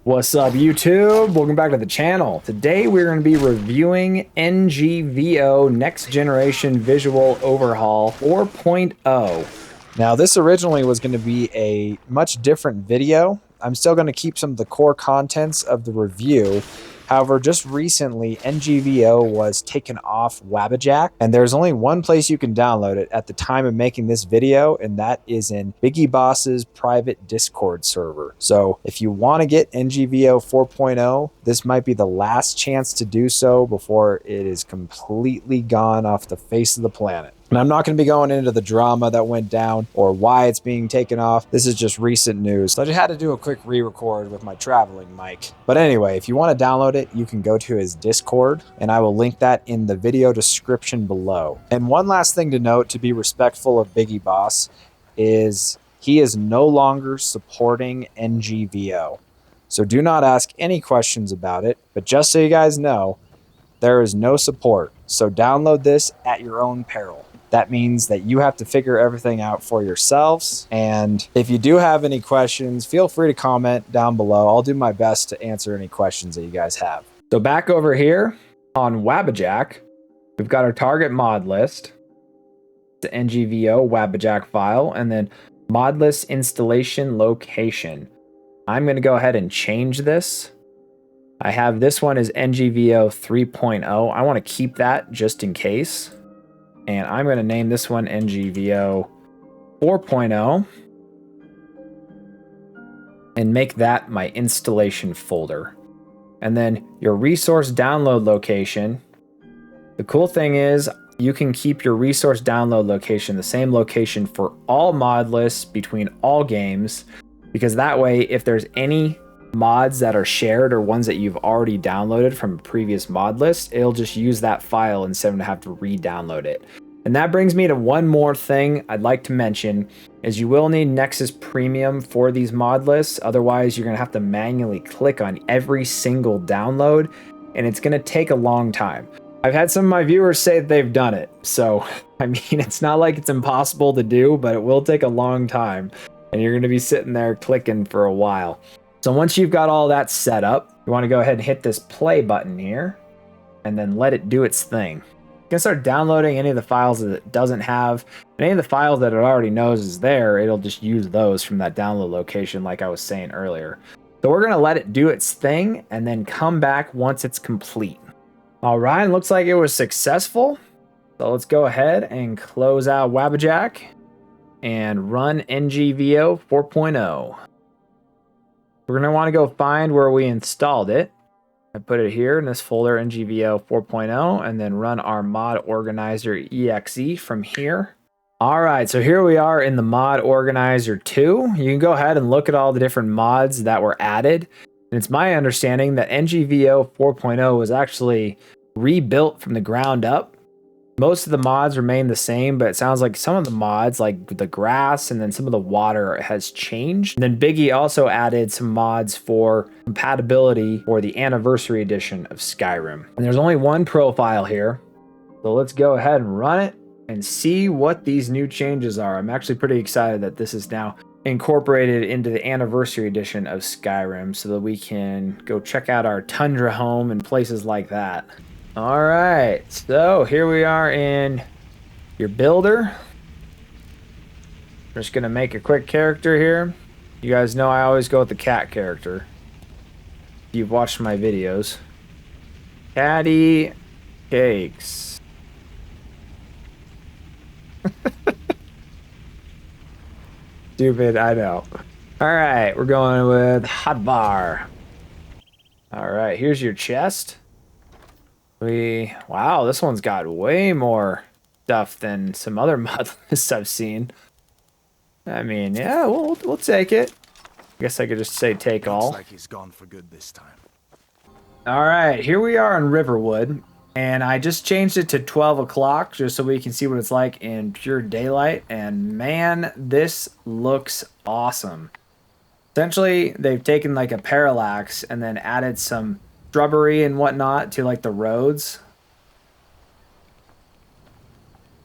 What's up, YouTube? Welcome back to the channel. Today we're going to be reviewing NGVO Next Generation Visual Overhaul 4.0. Now, this originally was going to be a much different video. I'm still going to keep some of the core contents of the review. However, just recently, NGVO was taken off Wabbajack, and there's only one place you can download it at the time of making this video, and that is in Biggie Boss's private Discord server. So if you want to get NGVO 4.0, this might be the last chance to do so before it is completely gone off the face of the planet. And I'm not going to be going into the drama that went down or why it's being taken off. This is just recent news. So I just had to do a quick re-record with my traveling mic. But anyway, if you want to download it, you can go to his Discord, and I will link that in the video description below. And one last thing to note, to be respectful of Biggie Boss, is he is no longer supporting NGVO. So do not ask any questions about it. But just so you guys know, there is no support. So download this at your own peril. That means that you have to figure everything out for yourselves. And if you do have any questions, feel free to comment down below. I'll do my best to answer any questions that you guys have. So back over here on Wabbajack, we've got our target mod list, the NGVO Wabbajack file, and then Modlist installation location. I'm going to go ahead and change this. I have this one as NGVO 3.0. I want to keep that just in case. And I'm going to name this one NGVO 4.0 and make that my installation folder. And then your resource download location. The cool thing is you can keep your resource download location the same location for all mod lists between all games, because that way if there's any mods that are shared or ones that you've already downloaded from a previous mod list, it'll just use that file instead of have to re-download it. And that brings me to one more thing I'd like to mention, is you will need Nexus Premium for these mod lists. Otherwise, you're going to have to manually click on every single download, and it's going to take a long time. I've had some of my viewers say that they've done it. So, I mean, it's not like it's impossible to do, but it will take a long time. And you're going to be sitting there clicking for a while. So once you've got all that set up, you want to go ahead and hit this play button here and then let it do its thing. You can start downloading any of the files that it doesn't have, and any of the files that it already knows is there, it'll just use those from that download location like I was saying earlier. So we're going to let it do its thing and then come back once it's complete. All right, looks like it was successful. So let's go ahead and close out Wabbajack and run NGVO 4.0. We're going to want to go find where we installed it. I put it here in this folder, NGVO 4.0, and then run our mod organizer exe from here. All right, so here we are in the mod organizer 2. You can go ahead and look at all the different mods that were added. And it's my understanding that NGVO 4.0 was actually rebuilt from the ground up. Most of the mods remain the same, but it sounds like some of the mods, like the grass and then some of the water, has changed. And then Biggie also added some mods for compatibility for the anniversary edition of Skyrim. And there's only one profile here. So let's go ahead and run it and see what these new changes are. I'm actually pretty excited that this is now incorporated into the anniversary edition of Skyrim so that we can go check out our tundra home and places like that. All right, so here we are in your builder. I'm just gonna make a quick character here. You guys know I always go with the cat character. If you've watched my videos. Catty Cakes. Stupid, I know. All right, we're going with hot bar. All right, here's your chest. Wow, this one's got way more stuff than some other mod lists I've seen. I mean, yeah, we'll take it. I guess I could just say take all. Looks like he's gone for good this time. All right, here we are in Riverwood, and I just changed it to 12 o'clock just so we can see what it's like in pure daylight. And man, this looks awesome. Essentially, they've taken like a parallax and then added some shrubbery and whatnot to like the roads.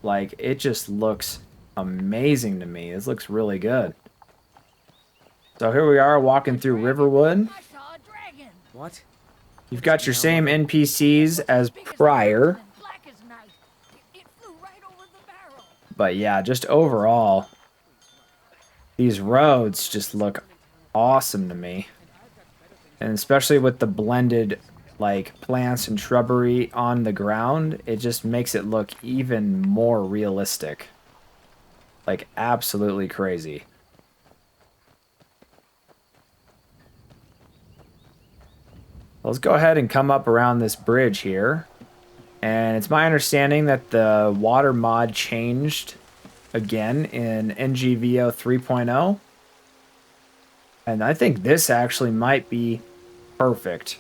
Like, it just looks amazing to me. This looks really good. So here we are walking through Riverwood. What? You've got your same NPCs as prior. But yeah, just overall, these roads just look awesome to me. And especially with the blended like plants and shrubbery on the ground, it just makes it look even more realistic. Like absolutely crazy. Let's go ahead and come up around this bridge here. And it's my understanding that the water mod changed again in NGVO 3.0. And I think this actually might be perfect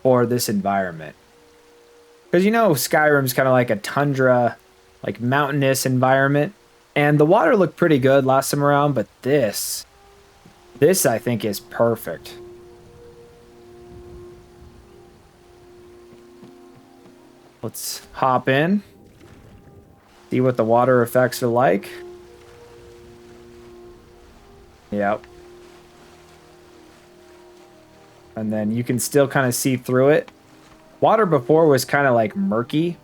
for this environment. Because you know Skyrim's kind of like a tundra, like mountainous environment. And the water looked pretty good last time around, but this I think is perfect. Let's hop in. See what the water effects are like. Yep. And then you can still kind of see through it. Water before was kind of like murky.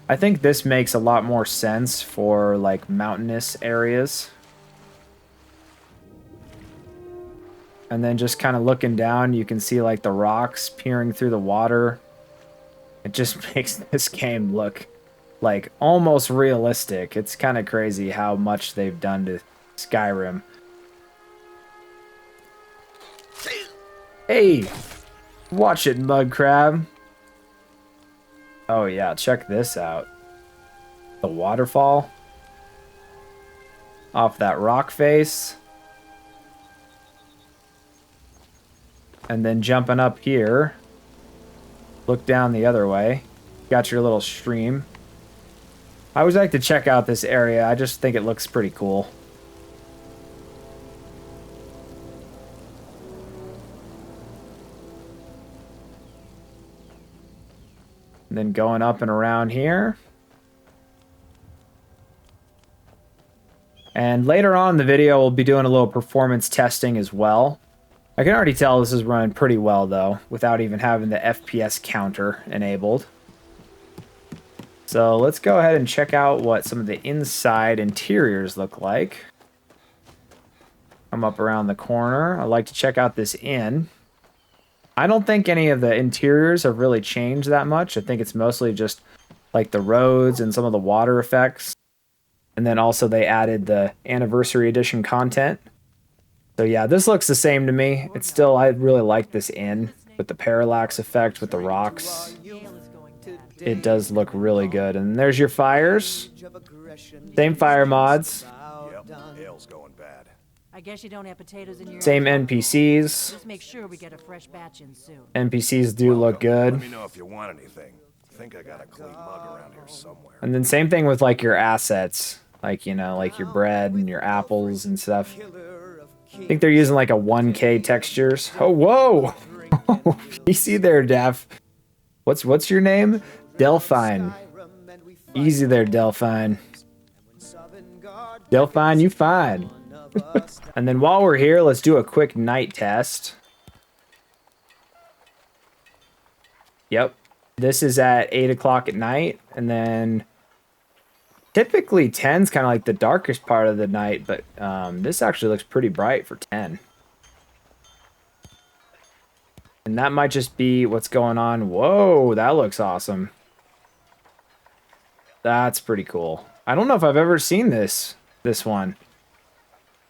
I think this makes a lot more sense for like mountainous areas. And then just kind of looking down, you can see like the rocks peering through the water. It just makes this game look like almost realistic. It's kind of crazy how much they've done to Skyrim. Hey, watch it, mud crab. Oh yeah, check this out. The waterfall off that rock face. And then jumping up here, look down the other way. Got your little stream. I always like to check out this area. I just think it looks pretty cool. And then going up and around here. And later on in the video, we'll be doing a little performance testing as well. I can already tell this is running pretty well, though, without even having the FPS counter enabled. So let's go ahead and check out what some of the inside interiors look like. Come up around the corner. I'd like to check out this inn. I don't think any of the interiors have really changed that much. I think it's mostly just like the roads and some of the water effects. And then also they added the anniversary edition content. So yeah, this looks the same to me. It's still, I really like this inn with the parallax effect with the rocks. It does look really good. And there's your fires. Same fire mods. Yep, ale's going bad. I guess you don't have potatoes in your Same NPCs. Just make sure we get a fresh batch in soon. NPCs do look good. Let me know if you want anything. I think I got a clean mug around here somewhere. And then same thing with like your assets. Like, you know, like your bread and your apples and stuff. I think they're using like a 1K textures. Oh, whoa! Easy there, Daph. What's your name? Delphine. Easy there, Delphine. Delphine, you fine. And then while we're here, let's do a quick night test. Yep. This is at 8 o'clock at night. And then typically 10's kind of like the darkest part of the night, but this actually looks pretty bright for 10. And that might just be what's going on. Whoa, that looks awesome. That's pretty cool. I don't know if I've ever seen this one.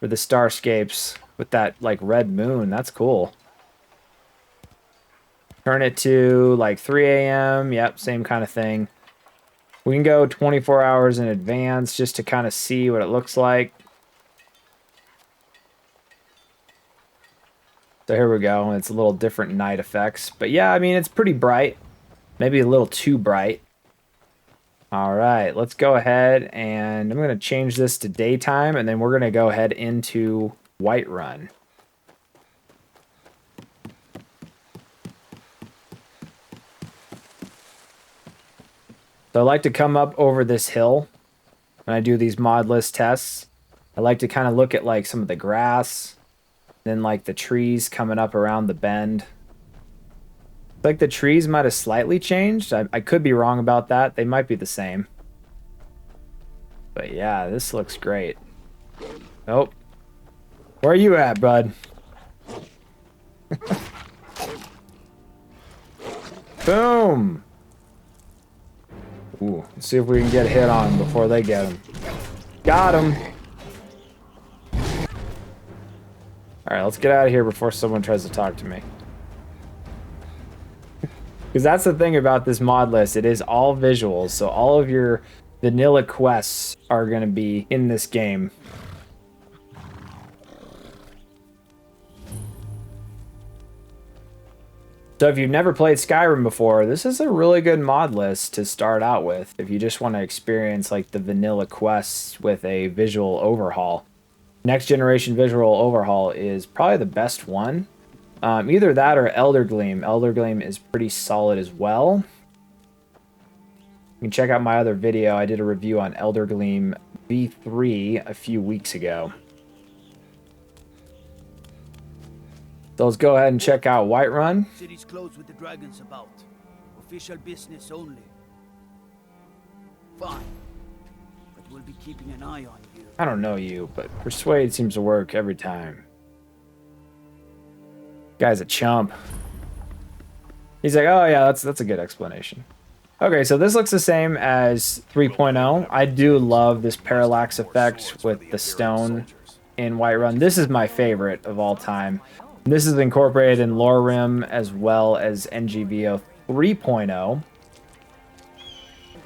For the starscapes with that like red moon. That's cool. Turn it to like 3 a.m. Yep, same kind of thing. We can go 24 hours in advance just to kind of see what it looks like. So here we go. It's a little different night effects. But yeah, I mean, it's pretty bright. Maybe a little too bright. All right, let's go ahead and I'm going to change this to daytime and then we're going to go ahead into Whiterun. So I like to come up over this hill when I do these Modlist tests. I like to kind of look at like some of the grass, then like the trees coming up around the bend. Like the trees might have slightly changed. I could be wrong about that. They might be the same. But yeah, this looks great. Oh. Where are you at, bud? Boom! Ooh, let's see if we can get a hit on him before they get him. Got him! Alright, let's get out of here before someone tries to talk to me. Because that's the thing about this mod list. It is all visuals, so all of your vanilla quests are going to be in this game. So if you've never played Skyrim before, this is a really good mod list to start out with if you just want to experience like the vanilla quests with a visual overhaul. Next generation visual overhaul is probably the best one. Either that or Elder Gleam. Elder Gleam is pretty solid as well. You can check out my other video. I did a review on Elder Gleam V3 a few weeks ago. So let's go ahead and check out Whiterun. City's closed with the dragons about. Official business only. Fine. But we'll be keeping an eye on you. I don't know you, but Persuade seems to work every time. Guy's a chump. He's like, oh yeah, that's a good explanation. Okay, so this looks the same as 3.0. I do love this parallax effect with the stone in Whiterun. This is my favorite of all time. This is incorporated in LoreRim as well as NGVO 3.0.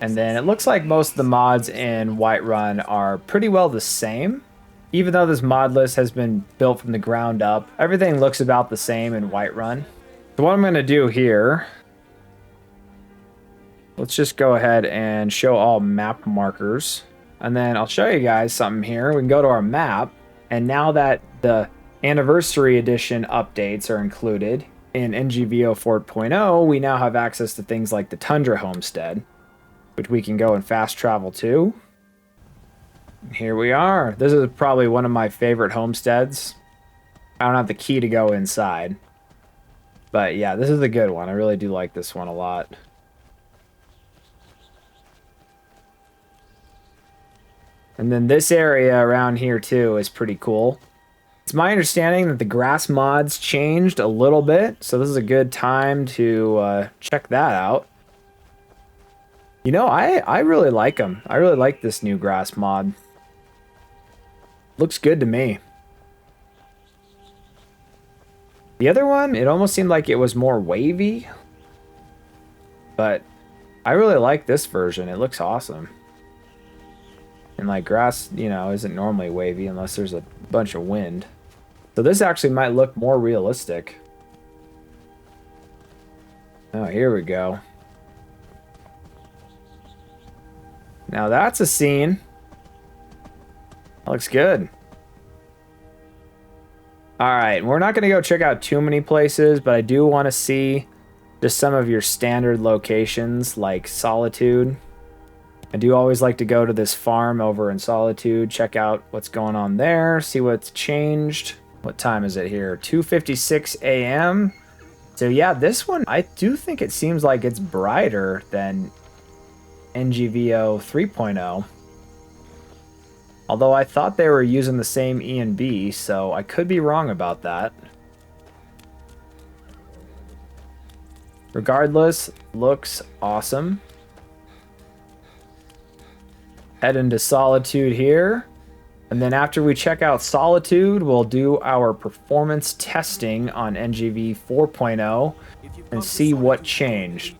And then it looks like most of the mods in Whiterun are pretty well the same. Even though this mod list has been built from the ground up, everything looks about the same in Whiterun. So what I'm going to do here, let's just go ahead and show all map markers. And then I'll show you guys something here. We can go to our map. And now that the Anniversary Edition updates are included in NGVO 4.0, we now have access to things like the Tundra Homestead, which we can go and fast travel to. Here we are. This is probably one of my favorite homesteads. I don't have the key to go inside. But yeah, this is a good one. I really do like this one a lot. And then this area around here too is pretty cool. It's my understanding that the grass mods changed a little bit, so this is a good time to check that out. You know, I really like them. I really like this new grass mod. Looks good to me. The other one, it almost seemed like it was more wavy, but I really like this version. It looks awesome. And like grass, you know, isn't normally wavy unless there's a bunch of wind. So this actually might look more realistic. Oh, here we go. Now that's a scene. That looks good. Alright, we're not going to go check out too many places, but I do want to see just some of your standard locations like Solitude. I do always like to go to this farm over in Solitude, check out what's going on there, see what's changed. What time is it here? 2:56 a.m. So yeah, this one, I do think it seems like it's brighter than NGVO 3.0. Although I thought they were using the same E&B, so I could be wrong about that. Regardless, looks awesome. Head into Solitude here. And then after we check out Solitude, we'll do our performance testing on NGV 4.0 and see what changed.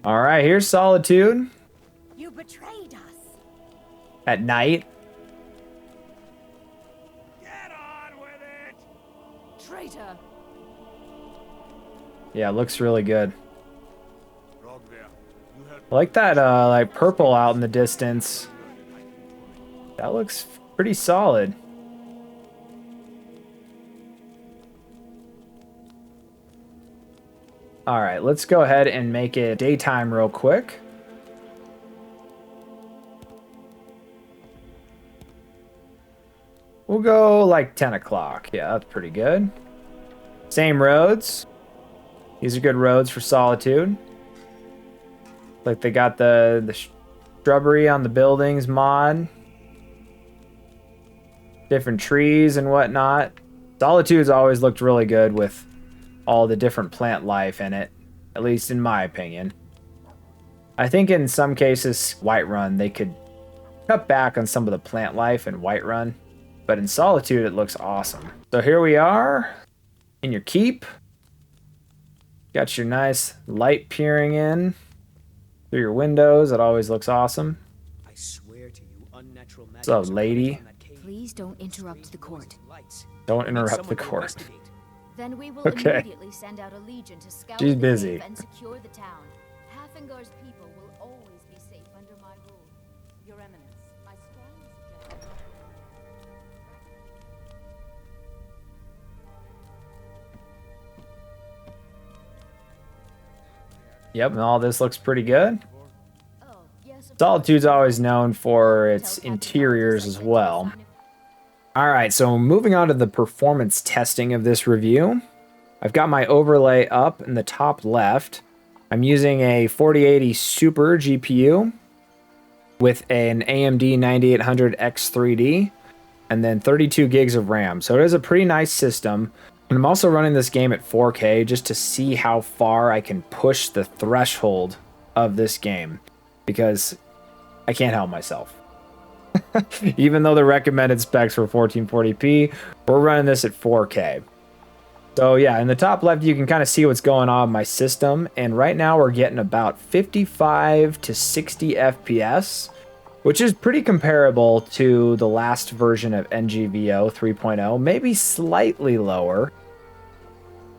All right, here's Solitude. You betrayed us. At night. Get on with it! Traitor. Yeah, it looks really good. I like that like purple out in the distance. That looks pretty solid. All right, let's go ahead and make it daytime real quick. We'll go like 10 o'clock. Yeah, that's pretty good. Same roads. These are good roads for Solitude. Like they got the shrubbery on the buildings mod. Different trees and whatnot. Solitude's always looked really good with all the different plant life in it. At least in my opinion. I think in some cases, Whiterun, they could cut back on some of the plant life in Whiterun. But in Solitude, it looks awesome. So here we are in your keep. Got your nice light peering in through your windows. It always looks awesome. I swear to you, unnatural magic. What's up, lady? Please don't interrupt the court. Don't interrupt the court. Then we will Okay. immediately send out a legion to scout She's the busy. cave and secure the town. Hafengar's people will always be safe under my rule. Your Eminence, my strong suggestion. Yep, and all this looks pretty good. Oh, yes, of Solitude's always known for its interiors as well. Alright, so moving on to the performance testing of this review. I've got my overlay up in the top left. I'm using a 4080 Super GPU with an AMD 9800 X3D and then 32 gigs of RAM. So it is a pretty nice system. And I'm also running this game at 4K just to see how far I can push the threshold of this game because I can't help myself. Even though the recommended specs for 1440p, we're running this at 4K. So yeah, in the top left, you can kind of see what's going on in my system. And right now we're getting about 55 to 60 FPS, which is pretty comparable to the last version of NGVO 3.0, maybe slightly lower.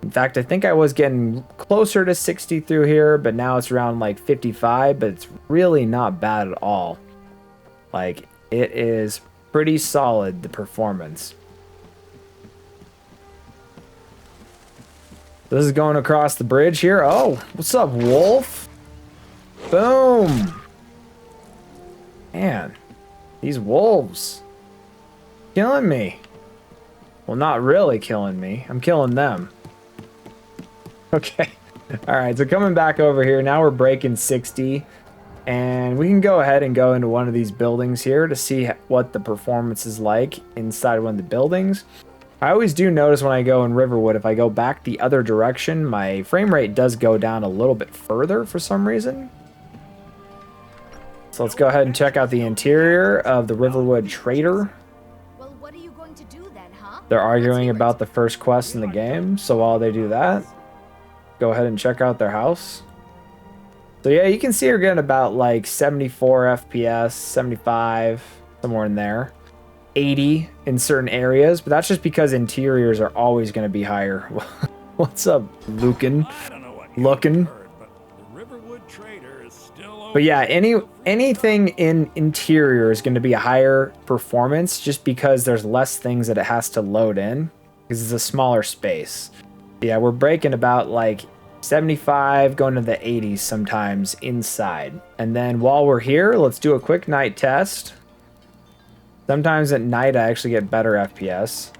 In fact, I think I was getting closer to 60 through here, but now it's around like 55, but it's really not bad at all. Like, it is pretty solid, the performance. This is going across the bridge here. Oh, what's up, Wolf? Boom. Man, these wolves. Killing me. Well, not really killing me. I'm killing them. Okay. All right, so coming back over here, now we're breaking 60. And we can go ahead and go into one of these buildings here to see what the performance is like inside one of the buildings. I always do notice when I go in Riverwood, if I go back the other direction, my frame rate does go down a little bit further for some reason. So let's go ahead and check out the interior of the Riverwood Trader. Well, what are you going to do then, huh? They're arguing about the first quest in the game, so while they do that, go ahead and check out their house. So yeah, you can see we're getting about like 74 FPS, 75, somewhere in there. 80 in certain areas, but that's just because interiors are always going to be higher. What's up, Lucan? Looking. But yeah, anything in interior is going to be a higher performance just because there's less things that it has to load in because it's a smaller space. Yeah, we're breaking about like 75 going to the 80s sometimes inside. And then while we're here, let's do a quick night test. Sometimes at night I actually get better FPS.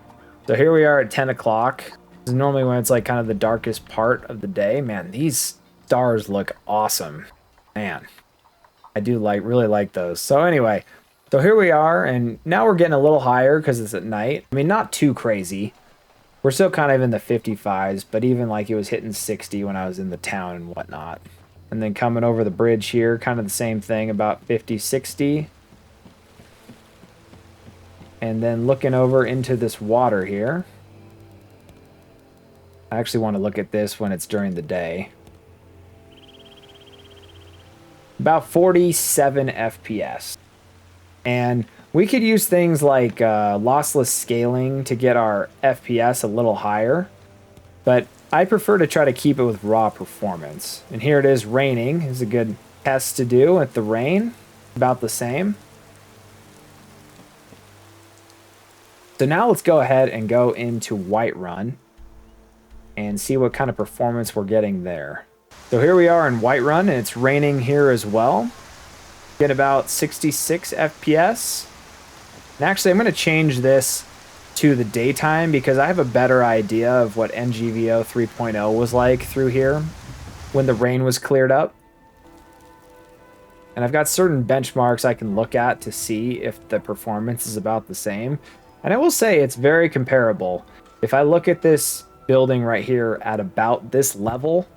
So here we are at 10 o'clock. This is normally when it's like kind of the darkest part of the day. Man, these stars look awesome. Man, I do really like those. So anyway, so here we are, and now we're getting a little higher because it's at night. I mean, not too crazy. We're still kind of in the 55s, but even like it was hitting 60 when I was in the town and whatnot. And then coming over the bridge here, kind of the same thing, about 50, 60. And then looking over into this water here. I actually want to look at this when it's during the day. About 47 FPS. And we could use things like lossless scaling to get our FPS a little higher. But I prefer to try to keep it with raw performance. And here it is raining. It's a good test to do with the rain. About the same. So now let's go ahead and go into Whiterun and see what kind of performance we're getting there. So here we are in Whiterun, and it's raining here as well. Get about 66 FPS. And actually, I'm going to change this to the daytime because I have a better idea of what NGVO 3.0 was like through here when the rain was cleared up. And I've got certain benchmarks I can look at to see if the performance is about the same. And I will say it's very comparable. If I look at this building right here at about this level,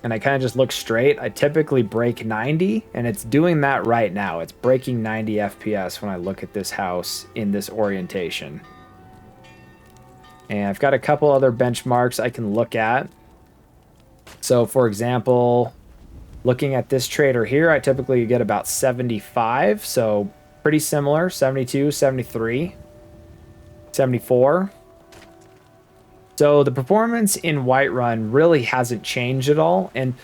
and I kind of just look straight, I typically break 90, and it's doing that right now. It's breaking 90 FPS when I look at this house in this orientation. And I've got a couple other benchmarks I can look at. So for example, looking at this trader here, I typically get about 75. So pretty similar, 72, 73, 74. So the performance in Whiterun really hasn't changed at all. And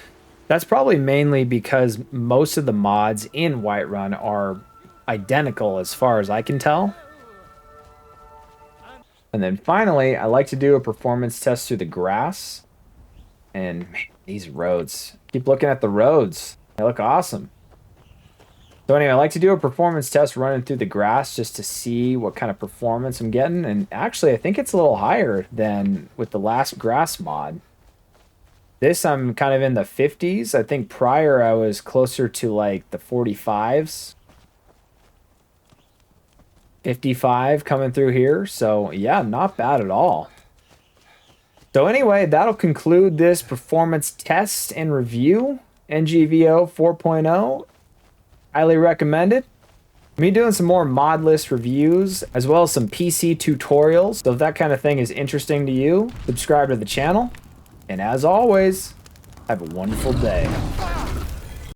that's probably mainly because most of the mods in Whiterun are identical as far as I can tell. And then finally, I like to do a performance test through the grass. And man, these roads. Keep looking at the roads. They look awesome. So anyway, I like to do a performance test running through the grass just to see what kind of performance I'm getting. And actually, I think it's a little higher than with the last grass mod. This, I'm kind of in the 50s. I think prior I was closer to like the 45s. 55 coming through here. So yeah, not bad at all. So anyway, that'll conclude this performance test and review. NGVO 4.0. Highly recommended. Me doing some more Modlist reviews as well as some PC tutorials. So if that kind of thing is interesting to you, subscribe to the channel. And as always, have a wonderful day.